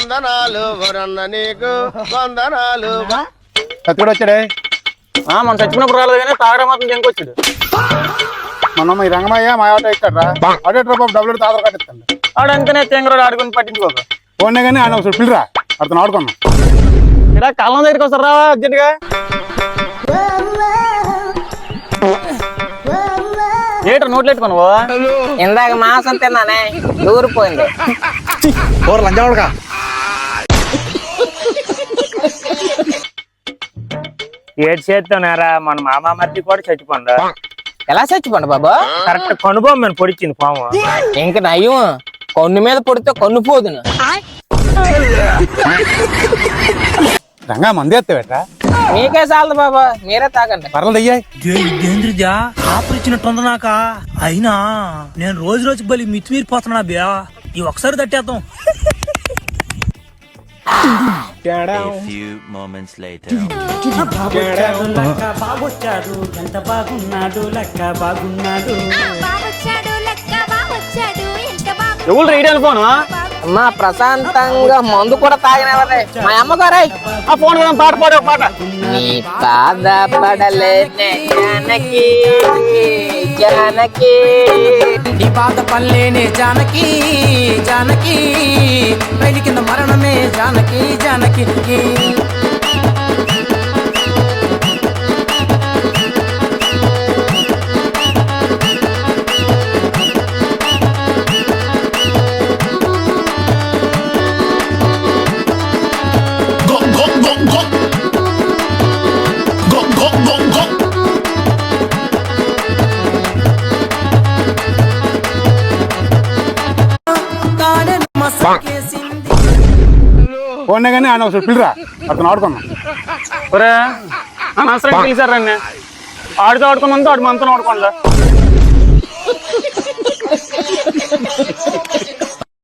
వందనాలు వరన్న నీకు వందనాలు. కత్తికూడ వచ్చాడే మన చచ్చినప్పుడు రాలేదు కానీ తాగడం మాత్రం దేనికొచ్చాడు. మొన్న ఈ రంగమయ్య మా ఆటో ఎక్కాడ్రా ఆటో బాబు డబ్బులు ఆధార్ కార్డు ఇస్తాను ఆడంతనే తెంగరోడు ఆడుకుని పట్టించుకోక ఫోన్ కానీ ఆయన ఒకసారి పిల్లరా అతను ఆడుకున్నాం ఇక్కడ కళ్ళం దగ్గరికి వస్తారు రా అర్జెంట్గా. ఏటర్ నోట్లు పెట్టుకున్నావు ఇందాక మాసం తిన్నానే ఊరిపోయింది. లంజావాడుగా ఏడు చేస్తానారా మన మామ మర్ది కూడా చచ్చిపోండు. ఎలా చచ్చిపోండి బాబా? కరెక్ట్ కనుబొమ్మని పొడిచింది పాము. ఇంక నయ్యం కొన్ను మీద పొడితే కొన్ను పోదును. రంగా మంది ఎత్తావేట్రా మీకే చాలదు బాబా, మీరే తాగండి. పర్లేదు అయ్యాయి ఇదేంద్రిజా ఆఫర్ ఇచ్చినట్టుంది నాక. అయినా నేను రోజు రోజుకి బలి మితిమీరిపోతున్నా బియా. ఈ ఒకసారి తట్టేద్దాం. బాబొచ్చాడు ఎంత బాగున్నాడు లెక్క బాగున్నాడు. ఎవరు రేడియో ఫోన్ అమ్మా ప్రశాంతంగా మందు కూడా తాగినవరే మా అమ్మగారై. ఆ ఫోన్ కదా పాట పాడే పాట. నీ బాధ పడలేనే జానకి జానకి, నీ బాధ పల్లేనే జానకి జానకి, రైలు కింద మరణమే జానకి జానకి. ఫోన్ కానీ ఆయన ఒకసారి పిల్లరా అతను ఆడుకున్నాం అనవసరం పిలిచారు రండి. ఆడితో ఆడుకున్నంత ఆడు మనతో ఆడుకోండి.